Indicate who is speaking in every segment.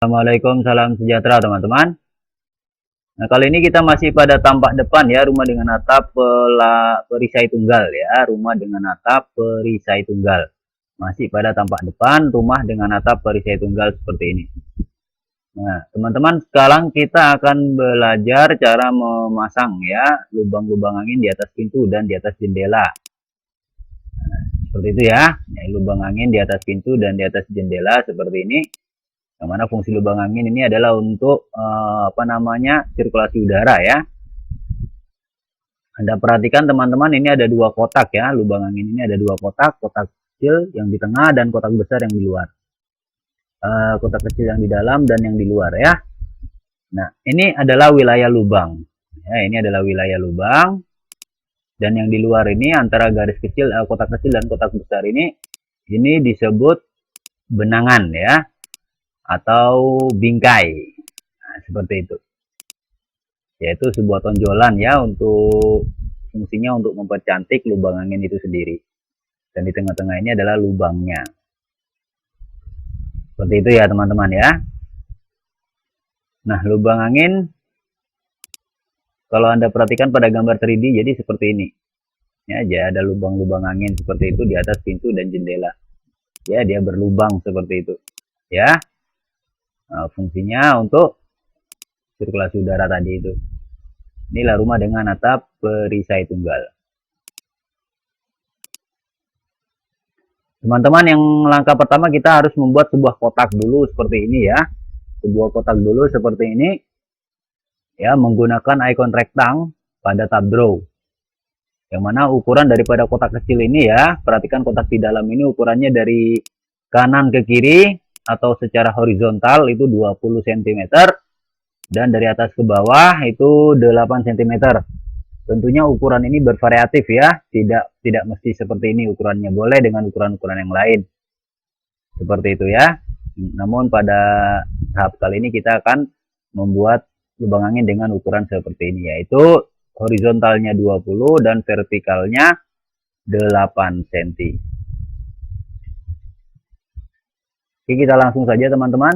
Speaker 1: Assalamualaikum, salam sejahtera teman-teman. Nah, kali ini kita masih pada tampak depan ya, rumah dengan atap perisai tunggal ya, rumah dengan atap perisai tunggal. Masih pada tampak depan, rumah dengan atap perisai tunggal seperti ini. Nah, teman-teman, sekarang kita akan belajar cara memasang ya, lubang-lubang angin di atas pintu dan di atas jendela. Nah, seperti itu ya, lubang angin di atas pintu dan di atas jendela seperti ini. Yang mana fungsi lubang angin ini adalah untuk sirkulasi udara ya. Anda perhatikan teman-teman, ini ada dua kotak ya, lubang angin ini ada dua kotak, kotak kecil yang di tengah dan kotak besar yang di luar. Kotak kecil yang di dalam dan yang di luar ya. Nah, ini adalah wilayah lubang. Ya, ini adalah wilayah lubang. Dan yang di luar ini antara garis kecil, kotak kecil dan kotak besar ini disebut benangan ya, atau bingkai. Nah, seperti itu. Yaitu sebuah tonjolan ya, untuk fungsinya untuk mempercantik lubang angin itu sendiri. Dan di tengah-tengah ini adalah lubangnya. Seperti itu ya teman-teman ya. Nah, lubang angin kalau Anda perhatikan pada gambar 3D jadi seperti ini. Ya, ada lubang-lubang angin seperti itu di atas pintu dan jendela. Ya, dia berlubang seperti itu. Ya. Nah, fungsinya untuk sirkulasi udara tadi itu. Inilah rumah dengan atap perisai tunggal. Teman-teman, yang langkah pertama kita harus membuat sebuah kotak dulu seperti ini ya. Sebuah kotak dulu seperti ini. Ya, menggunakan icon rektang pada tab draw. Yang mana ukuran daripada kotak kecil ini ya, perhatikan kotak di dalam ini ukurannya dari kanan ke kiri atau secara horizontal itu 20 cm dan dari atas ke bawah itu 8 cm. Tentunya ukuran ini bervariatif ya, tidak mesti seperti ini ukurannya, boleh dengan ukuran-ukuran yang lain. Seperti itu ya. Namun pada tahap kali ini kita akan membuat lubang angin dengan ukuran seperti ini, yaitu horizontalnya 20 dan vertikalnya 8 cm. Oke, kita langsung saja teman-teman.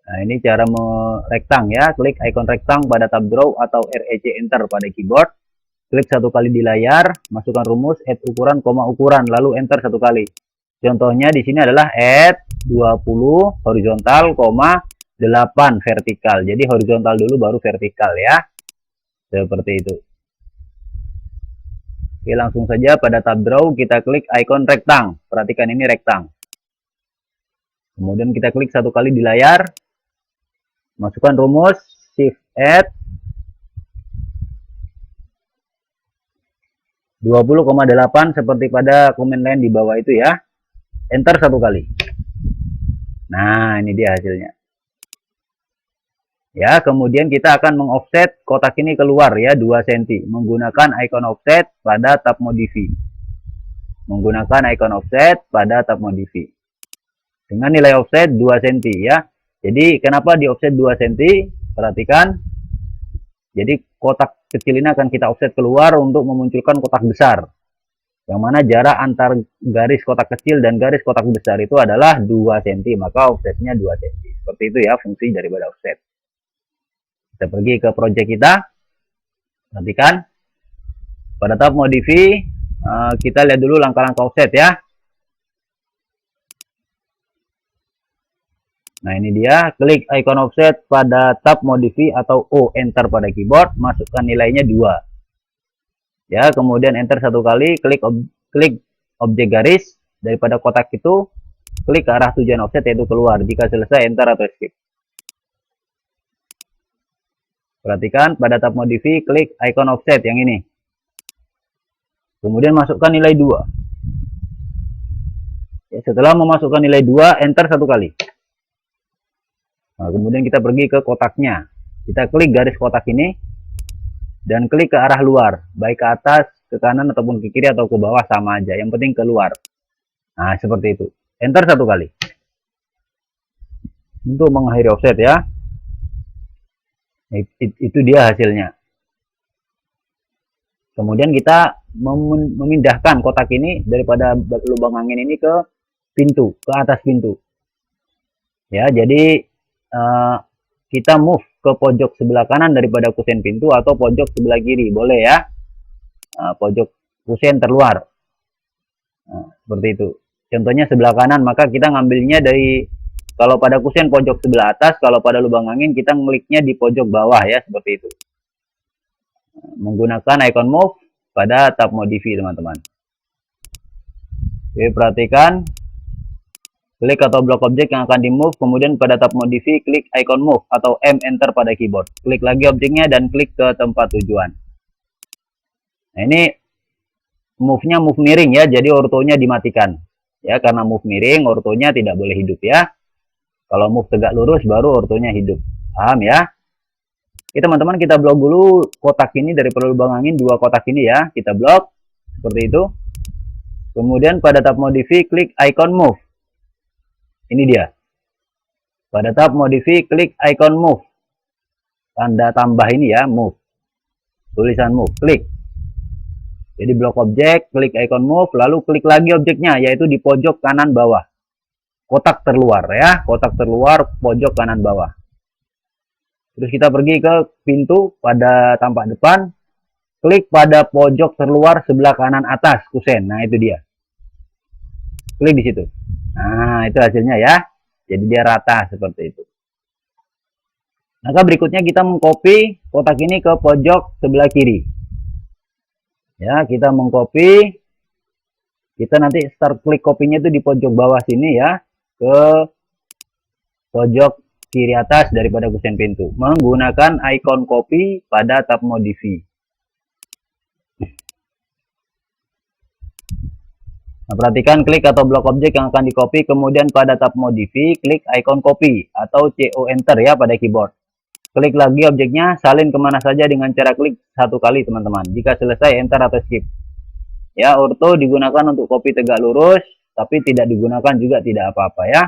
Speaker 1: Nah, ini cara merektang ya. Klik icon rektang pada tab draw atau REC enter pada keyboard. Klik satu kali di layar, masukkan rumus, add ukuran, koma ukuran, lalu enter satu kali. Contohnya di sini adalah add 20 horizontal, 8 vertikal. Jadi horizontal dulu baru vertikal ya. Seperti itu. Oke, langsung saja pada tab draw kita klik icon rektang. Perhatikan ini rektang. Kemudian kita klik satu kali di layar. Masukkan rumus shift add 20,8 seperti pada komen lain di bawah itu ya. Enter satu kali. Nah, ini dia hasilnya. Ya, kemudian kita akan mengoffset kotak ini keluar ya 2 cm menggunakan icon offset pada tab modify. Menggunakan icon offset pada tab modify. Dengan nilai offset 2 cm ya. Jadi kenapa di offset 2 cm? Perhatikan. Jadi kotak kecil ini akan kita offset keluar untuk memunculkan kotak besar. Yang mana jarak antar garis kotak kecil dan garis kotak besar itu adalah 2 cm. Maka offsetnya 2 cm. Seperti itu ya fungsi daripada offset. Kita pergi ke project kita. Perhatikan. Pada tab modify, kita lihat dulu langkah-langkah offset ya. Nah, ini dia. Klik icon offset pada tab modify atau O, enter pada keyboard. Masukkan nilainya 2. Ya, kemudian enter satu kali. Klik objek garis. Daripada kotak itu, klik ke arah tujuan offset yaitu keluar. Jika selesai, enter atau escape. Perhatikan pada tab modify, klik icon offset yang ini. Kemudian masukkan nilai 2. Ya, setelah memasukkan nilai 2, enter satu kali. Nah, kemudian kita pergi ke kotaknya. Kita klik garis kotak ini dan klik ke arah luar, baik ke atas, ke kanan ataupun ke kiri atau ke bawah sama aja. Yang penting keluar. Nah, seperti itu. Enter satu kali. Untuk mengakhiri offset ya. Itu dia hasilnya. Kemudian kita memindahkan kotak ini daripada lubang angin ini ke pintu, ke atas pintu. Ya, jadi kita move ke pojok sebelah kanan daripada kusen pintu atau pojok sebelah kiri, boleh ya. Pojok kusen terluar. Seperti itu. Contohnya sebelah kanan, maka kita ngambilnya dari, kalau pada kusen pojok sebelah atas, kalau pada lubang angin kita ngekliknya di pojok bawah ya, seperti itu. Menggunakan icon move pada tab modify, teman-teman. Oke, perhatikan. Klik atau blok objek yang akan di move, kemudian pada tab modify klik icon move atau M enter pada keyboard. Klik lagi objeknya dan klik ke tempat tujuan. Nah, ini move-nya move miring ya, jadi ortonya dimatikan. Ya, karena move miring, ortonya tidak boleh hidup ya. Kalau move tegak lurus baru ortonya hidup. Paham ya? Oke teman-teman, kita blok dulu kotak ini dari lubang angin, dua kotak ini ya. Kita blok seperti itu. Kemudian pada tab modify klik icon move. Ini dia. Pada tab modify klik icon move. Tanda tambah ini ya, move. Tulisan move, klik. Jadi blok objek, klik icon move, lalu klik lagi objeknya, yaitu di pojok kanan bawah. Kotak terluar ya, kotak terluar pojok kanan bawah. Terus kita pergi ke pintu pada tampak depan, klik pada pojok terluar sebelah kanan atas kusen. Nah, itu dia. Klik di situ. Nah, itu hasilnya ya. Jadi dia rata seperti itu. Maka berikutnya kita mengcopy kotak ini ke pojok sebelah kiri. Ya, kita mengcopy. Kita nanti start klik kopinya itu di pojok bawah sini ya, ke pojok kiri atas daripada kusen pintu. Menggunakan icon copy pada tab modify. Nah, perhatikan klik atau blok objek yang akan di copy, kemudian pada tab modify klik icon copy atau CO enter ya pada keyboard. Klik lagi objeknya, salin kemana saja dengan cara klik satu kali teman-teman. Jika selesai enter atau skip. Ya, orto digunakan untuk copy tegak lurus, tapi tidak digunakan juga tidak apa-apa ya.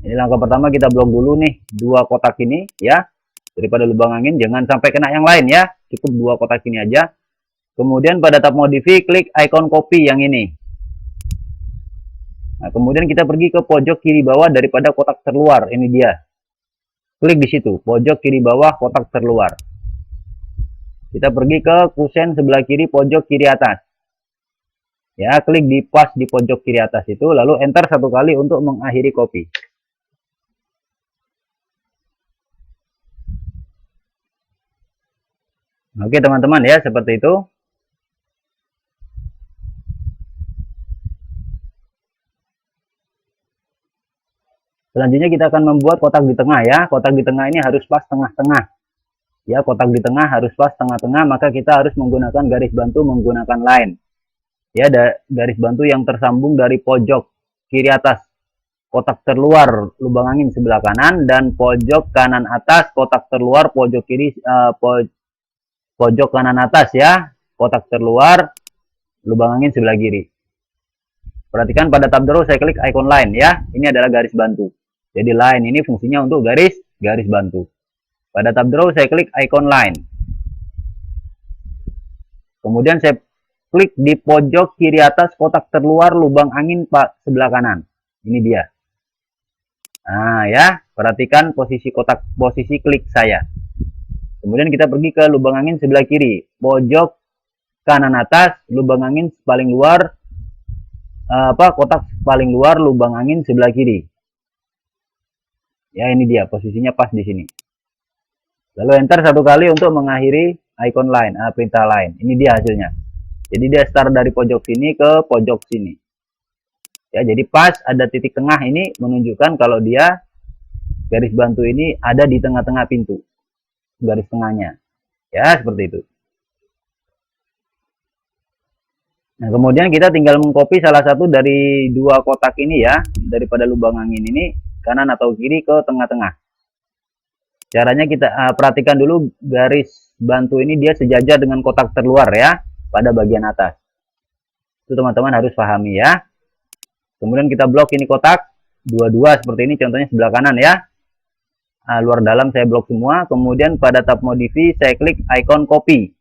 Speaker 1: Ini langkah pertama, kita blok dulu nih dua kotak ini ya, daripada lubang angin, jangan sampai kena yang lain ya, cukup dua kotak ini aja. Kemudian pada tab modify klik icon copy yang ini. Nah, kemudian kita pergi ke pojok kiri bawah daripada kotak terluar, ini dia. Klik di situ, pojok kiri bawah kotak terluar. Kita pergi ke kusen sebelah kiri pojok kiri atas. Ya, klik di pas di pojok kiri atas itu, lalu enter satu kali untuk mengakhiri copy. Oke teman-teman ya, seperti itu. Selanjutnya kita akan membuat kotak di tengah ya. Kotak di tengah ini harus pas tengah-tengah. Ya, kotak di tengah harus pas tengah-tengah, maka kita harus menggunakan garis bantu menggunakan line. Ya, garis bantu yang tersambung dari pojok kiri atas kotak terluar lubang angin sebelah kanan dan pojok kanan atas kotak terluar pojok kiri pojok kanan atas ya, kotak terluar lubang angin sebelah kiri. Perhatikan pada tab draw saya klik icon line ya. Ini adalah garis bantu. Jadi line ini fungsinya untuk garis bantu. Pada tab draw saya klik icon line. Kemudian saya klik di pojok kiri atas kotak terluar lubang angin sebelah kanan. Ini dia. Nah ya, perhatikan posisi klik saya. Kemudian kita pergi ke lubang angin sebelah kiri, pojok kanan atas lubang angin paling luar kotak paling luar lubang angin sebelah kiri. Ya, ini dia posisinya pas di sini. Lalu enter satu kali untuk mengakhiri icon line, perintah line. Ini dia hasilnya. Jadi dia start dari pojok sini ke pojok sini. Ya, jadi pas ada titik tengah ini menunjukkan kalau dia garis bantu ini ada di tengah-tengah pintu. Garis tengahnya. Ya, seperti itu. Nah, kemudian kita tinggal mengcopy salah satu dari dua kotak ini ya, daripada lubang angin ini, kanan atau kiri ke tengah-tengah. Caranya kita perhatikan dulu garis bantu ini dia sejajar dengan kotak terluar ya, pada bagian atas. Itu teman-teman harus pahami ya. Kemudian kita blok ini kotak, dua-dua seperti ini contohnya sebelah kanan ya. Luar dalam saya blok semua, kemudian pada tab modify saya klik icon copy.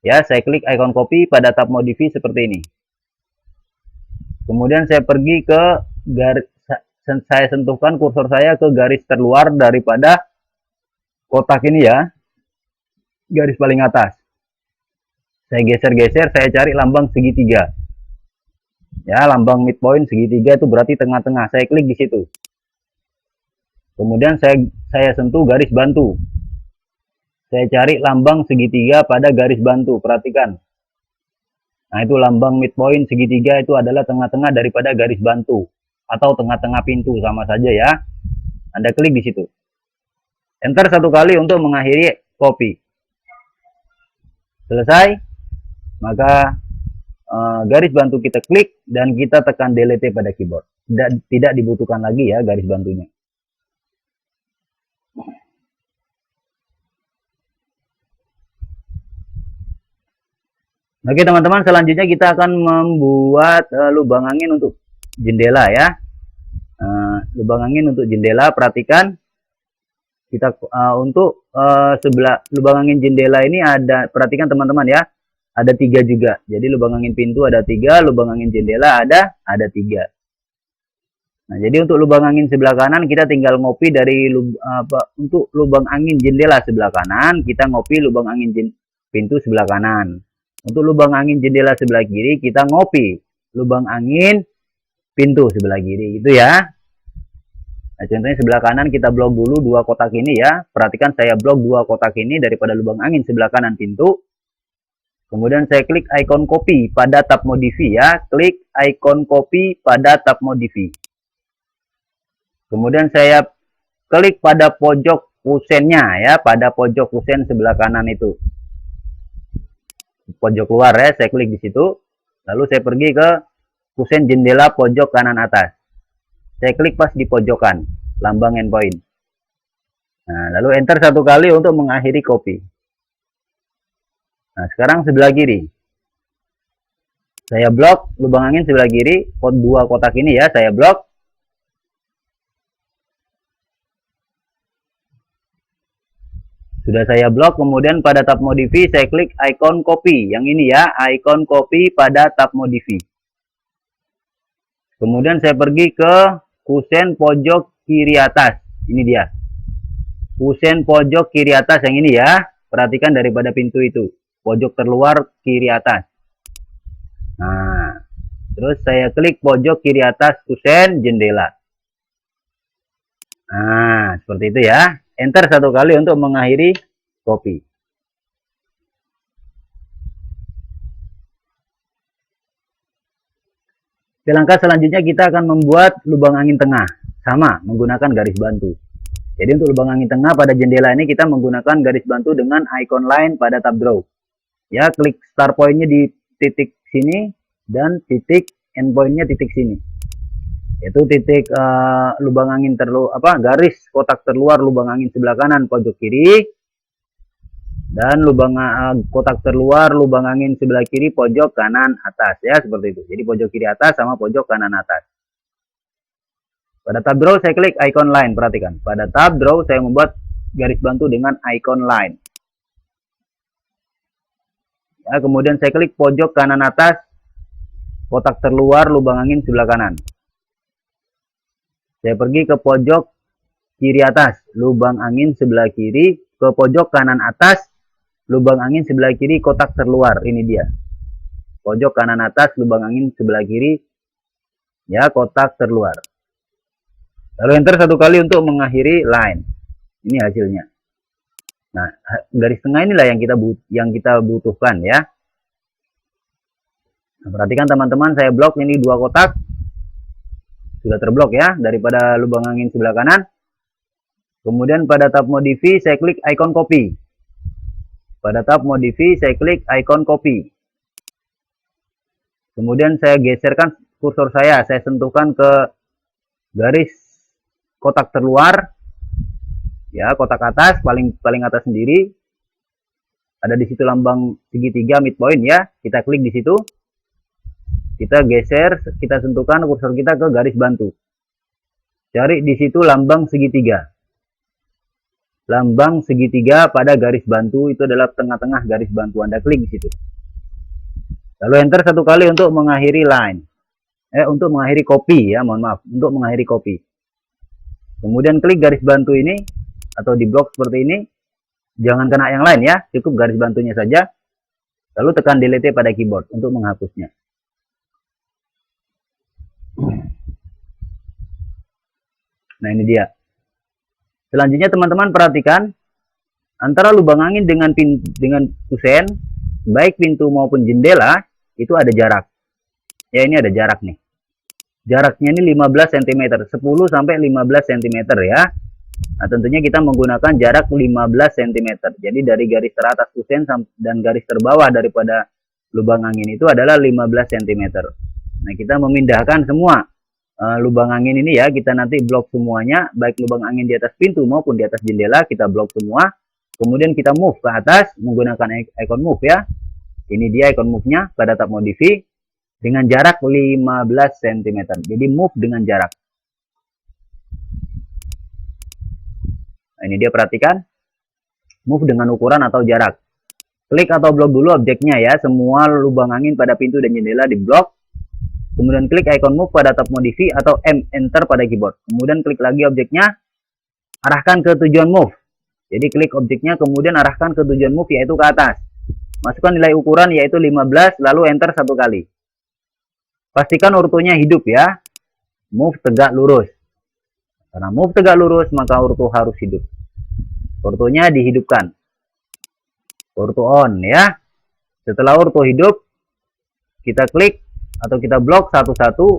Speaker 1: Ya, saya klik icon copy pada tab modify seperti ini. Kemudian saya pergi ke saya sentuhkan kursor saya ke garis terluar daripada kotak ini ya, garis paling atas. Saya geser-geser, saya cari lambang segitiga. Ya, lambang midpoint segitiga itu berarti tengah-tengah. Saya klik di situ. Kemudian saya sentuh garis bantu. Saya cari lambang segitiga pada garis bantu. Perhatikan. Nah, itu lambang midpoint segitiga itu adalah tengah-tengah daripada garis bantu atau tengah-tengah pintu, sama saja ya. Anda klik di situ. Enter satu kali untuk mengakhiri copy. Selesai. Maka garis bantu kita klik dan kita tekan delete pada keyboard. Tidak dibutuhkan lagi ya garis bantunya. Oke teman-teman, selanjutnya kita akan membuat lubang angin untuk jendela ya. Lubang angin untuk jendela, perhatikan kita untuk sebelah lubang angin jendela ini ada, perhatikan teman-teman ya, ada 3 juga. Jadi lubang angin pintu ada 3, lubang angin jendela ada 3. Nah, jadi untuk lubang angin sebelah kanan kita tinggal ngopi dari untuk lubang angin jendela sebelah kanan, kita ngopi lubang angin pintu sebelah kanan. Untuk lubang angin jendela sebelah kiri, kita ngopi lubang angin pintu sebelah kiri, gitu ya. Nah, contohnya sebelah kanan kita blok dulu 2 kotak ini ya. Perhatikan saya blok 2 kotak ini daripada lubang angin sebelah kanan pintu. Kemudian saya klik icon copy pada tab modify ya. Klik icon copy pada tab modify. Kemudian saya klik pada pojok kusennya ya, pada pojok kusen sebelah kanan itu. Pojok luar ya, saya klik di situ. Lalu saya pergi ke kusen jendela pojok kanan atas. Saya klik pas di pojokan, lambang endpoint. Nah, lalu enter satu kali untuk mengakhiri copy. Nah, sekarang sebelah kiri. Saya blok lubang angin sebelah kiri, 2 kotak ini ya, saya blok. Sudah saya blok, kemudian pada tab modify saya klik icon copy. Yang ini ya, icon copy pada tab modify. Kemudian saya pergi ke kusen pojok kiri atas. Ini dia. Kusen pojok kiri atas yang ini ya. Perhatikan daripada pintu itu. Pojok terluar kiri atas. Nah, terus saya klik pojok kiri atas kusen jendela. Nah, seperti itu ya. Enter satu kali untuk mengakhiri copy. Di langkah selanjutnya kita akan membuat lubang angin tengah. Sama, menggunakan garis bantu. Jadi untuk lubang angin tengah pada jendela ini kita menggunakan garis bantu dengan icon line pada tab draw. Ya, klik start point-nya di titik sini dan titik endpoint-nya titik sini. Itu titik lubang angin garis kotak terluar lubang angin sebelah kanan pojok kiri, dan lubang kotak terluar lubang angin sebelah kiri pojok kanan atas ya, seperti itu. Jadi pojok kiri atas sama pojok kanan atas. Pada tab draw saya klik icon line, perhatikan. Pada tab draw saya membuat garis bantu dengan icon line. Ya, kemudian saya klik pojok kanan atas kotak terluar lubang angin sebelah kanan. Saya pergi ke pojok kiri atas, lubang angin sebelah kiri, ke pojok kanan atas, lubang angin sebelah kiri, kotak terluar. Ini dia. Pojok kanan atas, lubang angin sebelah kiri, ya, kotak terluar. Lalu enter satu kali untuk mengakhiri line. Ini hasilnya. Nah, garis tengah inilah yang kita butuhkan ya. Nah, perhatikan teman-teman, saya blok ini 2 kotak. Sudah terblok ya daripada lubang angin sebelah kanan. Kemudian pada tab modify saya klik icon copy. Pada tab modify saya klik icon copy. Kemudian saya geserkan kursor saya sentuhkan ke garis kotak terluar. Ya, kotak atas paling atas sendiri. Ada di situ lambang segitiga midpoint ya. Kita klik di situ. Kita geser, kita sentuhkan kursor kita ke garis bantu. Cari di situ lambang segitiga. Lambang segitiga pada garis bantu itu adalah tengah-tengah garis bantu. Anda klik di situ. Lalu enter satu kali untuk mengakhiri line. Untuk mengakhiri copy ya, mohon maaf, untuk mengakhiri copy. Kemudian klik garis bantu ini atau di blok seperti ini. Jangan kena yang lain ya, cukup garis bantunya saja. Lalu tekan delete pada keyboard untuk menghapusnya. Nah, ini dia. Selanjutnya teman-teman perhatikan antara lubang angin dengan kusen, baik pintu maupun jendela itu ada jarak. Ya, ini ada jarak nih. Jaraknya ini 15 cm, 10 sampai 15 cm ya. Nah, tentunya kita menggunakan jarak 15 cm. Jadi dari garis teratas kusen dan garis terbawah daripada lubang angin itu adalah 15 cm. Nah, kita memindahkan semua lubang angin ini ya, kita nanti blok semuanya, baik lubang angin di atas pintu maupun di atas jendela, kita blok semua. Kemudian kita move ke atas menggunakan icon move ya. Ini dia icon move-nya pada tab modify dengan jarak 15 cm. Jadi move dengan jarak. Nah, ini dia perhatikan. Move dengan ukuran atau jarak. Klik atau blok dulu objeknya ya. Semua lubang angin pada pintu dan jendela di blok. Kemudian klik icon move pada tab modify atau M enter pada keyboard. Kemudian klik lagi objeknya. Arahkan ke tujuan move. Jadi klik objeknya kemudian arahkan ke tujuan move yaitu ke atas. Masukkan nilai ukuran yaitu 15 lalu enter satu kali. Pastikan ortonya hidup ya. Move tegak lurus. Karena move tegak lurus maka orto harus hidup. Ortonya dihidupkan. Orto on ya. Setelah orto hidup, kita klik atau kita blok satu-satu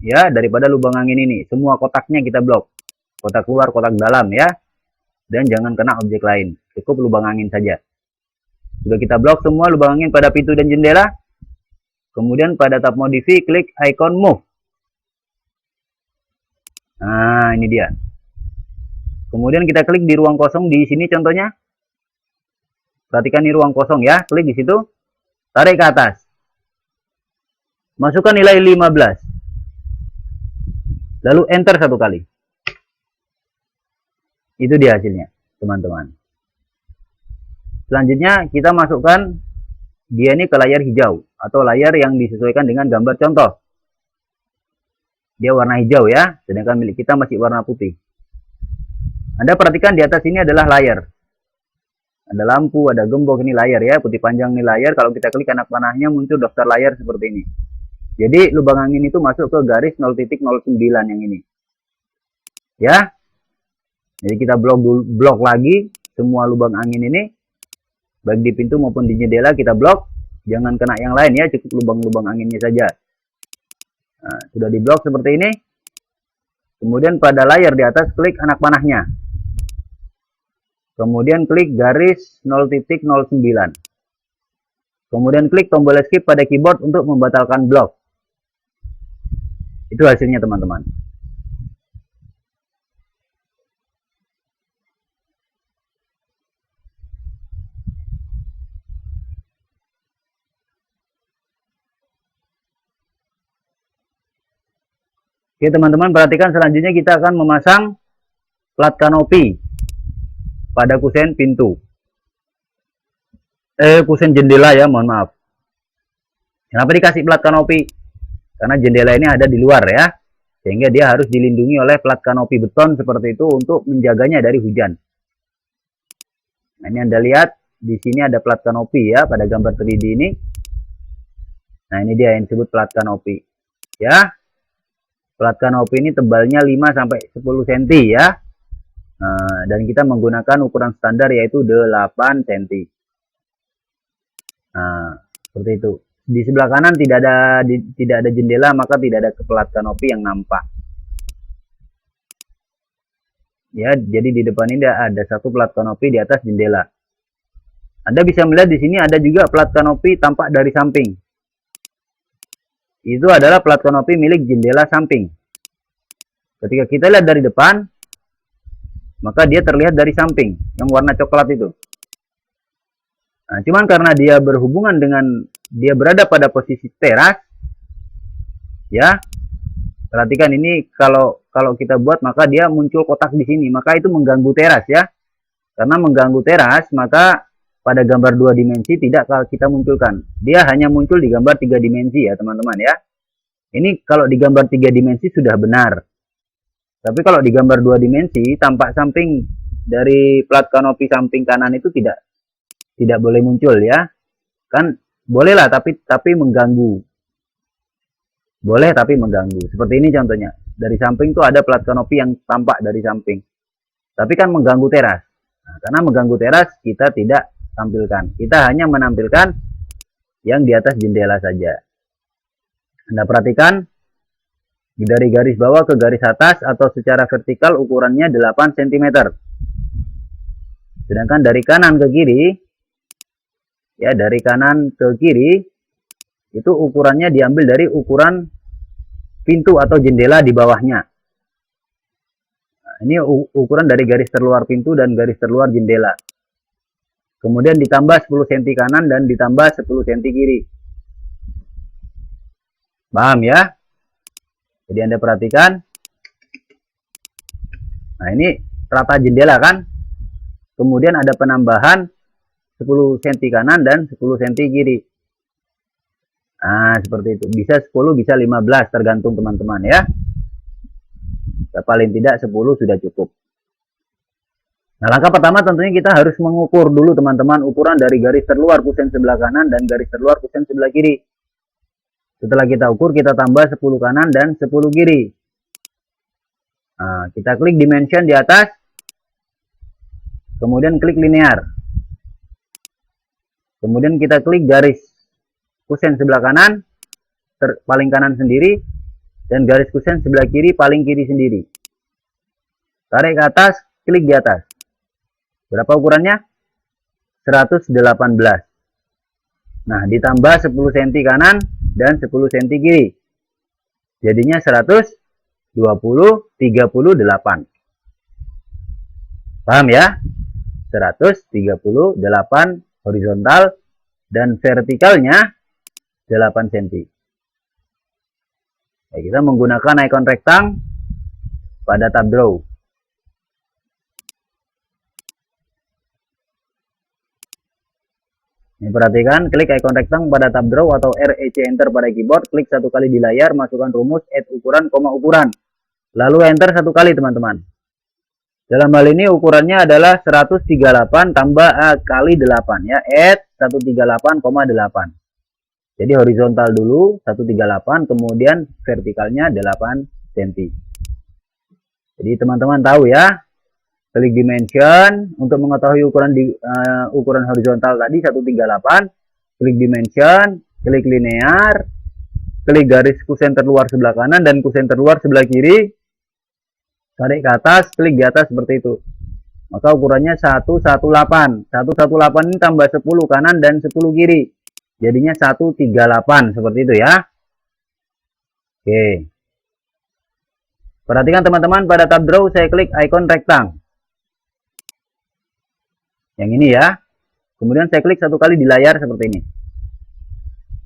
Speaker 1: ya daripada lubang angin ini. Semua kotaknya kita blok. Kotak luar, kotak dalam ya. Dan jangan kena objek lain. Cukup lubang angin saja. Sudah kita blok semua lubang angin pada pintu dan jendela. Kemudian pada tab modify klik icon move. Nah, ini dia. Kemudian kita klik di ruang kosong di sini contohnya. Perhatikan ini ruang kosong ya. Klik di situ. Tarik ke atas. Masukkan nilai 15. Lalu enter satu kali. Itu dia hasilnya, teman-teman. Selanjutnya kita masukkan dia ini ke layar hijau atau layar yang disesuaikan dengan gambar contoh. Dia warna hijau ya, sedangkan milik kita masih warna putih. Anda perhatikan di atas ini adalah layar. Ada lampu, ada gembok, ini layar ya, putih panjang ini layar. Kalau kita klik anak panahnya muncul daftar layar seperti ini. Jadi lubang angin itu masuk ke garis 0.09 yang ini. Ya. Jadi kita blok lagi semua lubang angin ini. Baik di pintu maupun di jendela kita blok. Jangan kena yang lain ya, cukup lubang-lubang anginnya saja. Nah, sudah diblok seperti ini. Kemudian pada layar di atas klik anak panahnya. Kemudian klik garis 0.09. Kemudian klik tombol escape pada keyboard untuk membatalkan blok. Itu hasilnya teman-teman. Oke teman-teman, perhatikan selanjutnya kita akan memasang plat kanopi pada kusen pintu. Kusen jendela ya, mohon maaf. Kenapa dikasih plat kanopi? Karena jendela ini ada di luar ya. Sehingga dia harus dilindungi oleh plat kanopi beton seperti itu untuk menjaganya dari hujan. Nah, ini Anda lihat, di sini ada plat kanopi ya pada gambar 3D ini. Nah, ini dia yang disebut plat kanopi. Ya. Plat kanopi ini tebalnya 5 sampai 10 cm ya. Nah, dan kita menggunakan ukuran standar yaitu 8 cm. Nah, seperti itu. Di sebelah kanan tidak ada jendela, maka tidak ada plat kanopi yang nampak. Ya, jadi di depan ini ada satu plat kanopi di atas jendela. Anda bisa melihat di sini ada juga plat kanopi tampak dari samping. Itu adalah plat kanopi milik jendela samping. Ketika kita lihat dari depan, maka dia terlihat dari samping, yang warna coklat itu. Nah, cuman karena dia berhubungan dengan, dia berada pada posisi teras, ya, perhatikan ini kalau kita buat, maka dia muncul kotak di sini, maka itu mengganggu teras ya. Karena mengganggu teras, maka pada gambar 2 dimensi tidak kita munculkan. Dia hanya muncul di gambar 3 dimensi ya teman-teman ya. Ini kalau di gambar 3 dimensi sudah benar. Tapi kalau di gambar 2 dimensi, tampak samping dari plat kanopi samping kanan itu tidak boleh muncul ya. Kan bolehlah tapi mengganggu. Boleh tapi mengganggu. Seperti ini contohnya. Dari samping tuh ada plat kanopi yang tampak dari samping. Tapi kan mengganggu teras. Nah, karena mengganggu teras kita tidak tampilkan. Kita hanya menampilkan yang di atas jendela saja. Anda perhatikan dari garis bawah ke garis atas atau secara vertikal ukurannya 8 cm. Sedangkan dari kanan ke kiri, ya dari kanan ke kiri, itu ukurannya diambil dari ukuran pintu atau jendela di bawahnya. Nah, ini ukuran dari garis terluar pintu dan garis terluar jendela. Kemudian ditambah 10 cm kanan dan ditambah 10 cm kiri. Paham ya? Jadi Anda perhatikan. Nah, ini rata jendela kan? Kemudian ada penambahan 10 cm kanan dan 10 cm kiri. Nah, seperti itu. Bisa 10, bisa 15, tergantung teman-teman ya. Paling tidak 10 sudah cukup. Nah, langkah pertama tentunya kita harus mengukur dulu teman-teman ukuran dari garis terluar kusen sebelah kanan dan garis terluar kusen sebelah kiri. Setelah kita ukur, kita tambah 10 kanan dan 10 kiri. Nah, kita klik dimension di atas. Kemudian klik linear. Kemudian kita klik garis kusen sebelah kanan, paling kanan sendiri, dan garis kusen sebelah kiri, paling kiri sendiri. Tarik ke atas, klik di atas. Berapa ukurannya? 118. Nah, ditambah 10 cm kanan dan 10 cm kiri. Jadinya 138. Paham ya? 138 horizontal dan vertikalnya 8 cm. Ya, kita menggunakan icon rektang pada tab draw. Ini perhatikan, klik icon rektang pada tab draw atau REC enter pada keyboard, klik satu kali di layar, masukkan rumus add ukuran, koma ukuran. Lalu enter satu kali teman-teman. Dalam hal ini ukurannya adalah 138 tambah kali 8 ya, add 138,8. Jadi horizontal dulu 138, kemudian vertikalnya 8 cm. Jadi teman-teman tahu ya, klik dimension untuk mengetahui ukuran horizontal tadi 138, klik dimension, klik linear, klik garis kusen terluar sebelah kanan dan kusen terluar sebelah kiri. Tarik ke atas, klik di atas seperti itu. Maka ukurannya 118. 118 ini tambah 10 kanan dan 10 kiri. Jadinya 138 seperti itu ya. Oke. Perhatikan teman-teman, pada tab draw saya klik icon rektang. Yang ini ya. Kemudian saya klik satu kali di layar seperti ini.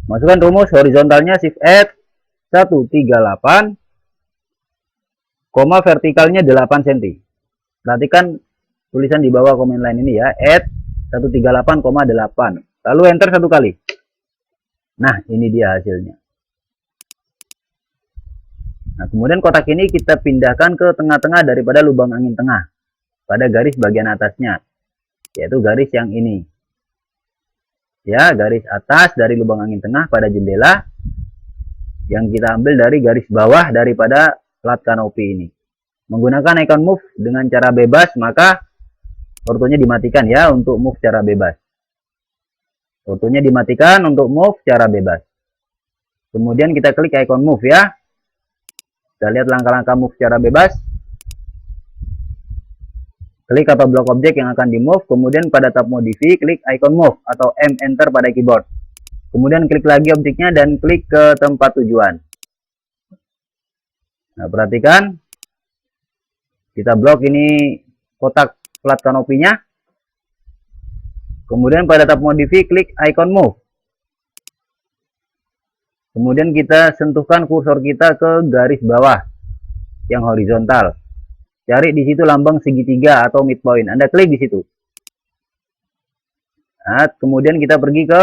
Speaker 1: Masukkan rumus horizontalnya shift add 138, koma vertikalnya 8 cm. Perhatikan tulisan di bawah komen line ini ya, add 138,8. Lalu enter satu kali. Nah, ini dia hasilnya. Nah, kemudian kotak ini kita pindahkan ke tengah-tengah daripada lubang angin tengah pada garis bagian atasnya, yaitu garis yang ini. Ya, garis atas dari lubang angin tengah pada jendela yang kita ambil dari garis bawah daripada plat kanopi ini. Menggunakan icon move dengan cara bebas, maka ortonya dimatikan ya untuk move secara bebas. Ortonya dimatikan untuk move secara bebas. Kemudian kita klik icon move ya. Kita lihat langkah-langkah move secara bebas. Klik atau blok objek yang akan di move, kemudian pada tab modify, klik icon move atau M enter pada keyboard. Kemudian klik lagi objeknya dan klik ke tempat tujuan. Nah, perhatikan. Kita blok ini kotak plat kanopinya. Kemudian pada tab modify, klik icon move. Kemudian kita sentuhkan kursor kita ke garis bawah yang horizontal. Cari di situ lambang segitiga atau midpoint. Anda klik di situ. Nah, kemudian kita pergi ke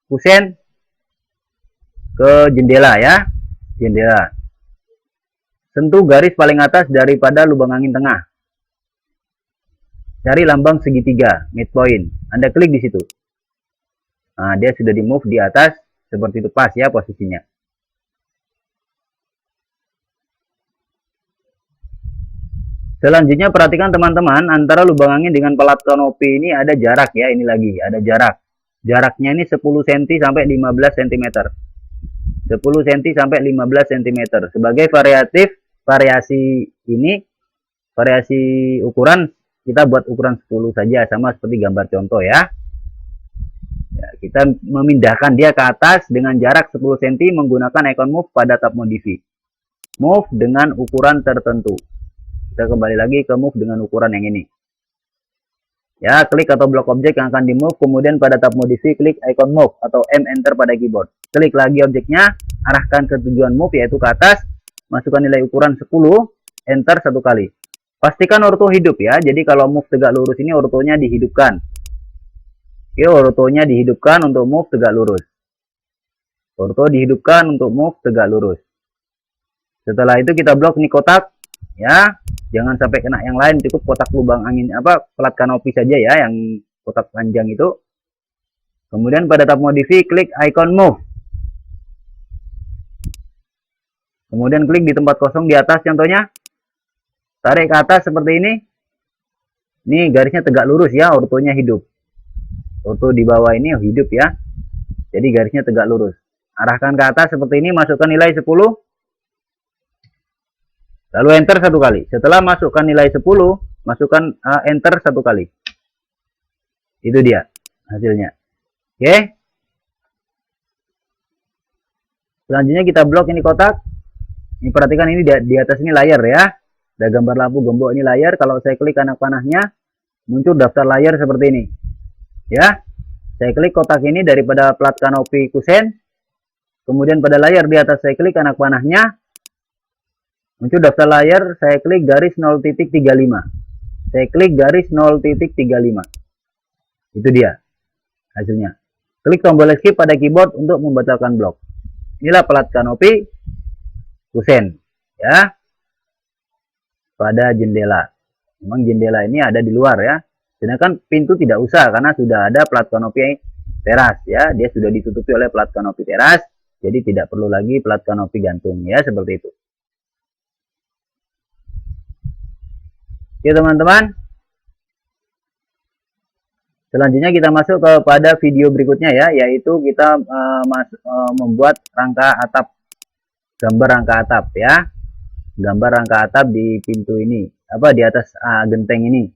Speaker 1: kusen, ke jendela ya. Jendela. Sentuh garis paling atas daripada lubang angin tengah. Cari lambang segitiga, midpoint. Anda klik di situ. Nah, dia sudah di move di atas, seperti itu, pas ya posisinya. Selanjutnya perhatikan teman-teman, antara lubang angin dengan pelat kanopi ini ada jarak ya, ini lagi, ada jarak. Jaraknya ini 10 cm sampai 15 cm. 10 cm sampai 15 cm. Sebagai variasi ini, variasi ukuran, kita buat ukuran 10 saja, sama seperti gambar contoh ya. Ya, kita memindahkan dia ke atas dengan jarak 10 cm menggunakan icon move pada tab modify. Move dengan ukuran tertentu. Kita kembali lagi ke move dengan ukuran yang ini. Ya, klik atau blok objek yang akan di move, kemudian pada tab modify klik icon move atau M enter pada keyboard. Klik lagi objeknya, arahkan ke tujuan move yaitu ke atas, masukkan nilai ukuran 10, enter satu kali. Pastikan orto hidup ya. Jadi kalau move tegak lurus ini ortonya dihidupkan. Oke, ortonya dihidupkan untuk move tegak lurus. Orto dihidupkan untuk move tegak lurus. Setelah itu kita blok ini kotak ya. Jangan sampai kena yang lain, cukup kotak lubang angin pelat kanopi saja ya, yang kotak panjang itu. Kemudian pada tab modify klik icon move. Kemudian klik di tempat kosong di atas contohnya. Tarik ke atas seperti ini. Ini garisnya tegak lurus ya, ortonya hidup. Orto di bawah ini hidup ya. Jadi garisnya tegak lurus. Arahkan ke atas seperti ini, masukkan nilai 10. Lalu enter satu kali. Setelah masukkan nilai 10, masukkan enter satu kali. Itu dia hasilnya. Oke. Selanjutnya kita blok ini kotak. Ini perhatikan ini di atas ini layar ya. Ada gambar lampu gembok ini layar. Kalau saya klik anak panahnya, muncul daftar layar seperti ini. Ya. Saya klik kotak ini daripada plat kanopi kusen. Kemudian pada layar di atas saya klik anak panahnya. Muncul daftar layar, saya klik garis 0.35. Saya klik garis 0.35. Itu dia hasilnya. Klik tombol escape pada keyboard untuk membatalkan blok. Inilah pelat kanopi kusen ya. Pada jendela. Memang jendela ini ada di luar ya. Sedangkan pintu tidak usah karena sudah ada pelat kanopi teras ya. Dia sudah ditutupi oleh pelat kanopi teras. Jadi tidak perlu lagi pelat kanopi gantung ya, seperti itu. Oke teman-teman, selanjutnya kita masuk kepada video berikutnya ya, yaitu kita membuat rangka atap, gambar rangka atap ya, gambar rangka atap di pintu ini, di atas genteng ini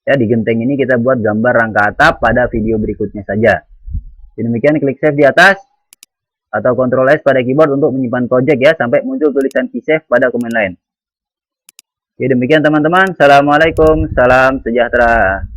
Speaker 1: ya. Di genteng ini kita buat gambar rangka atap pada video berikutnya saja. Demikian, klik save di atas atau Ctrl S pada keyboard untuk menyimpan project ya, sampai muncul tulisan key save pada komen lain. Oke, demikian teman-teman. Assalamualaikum, salam sejahtera.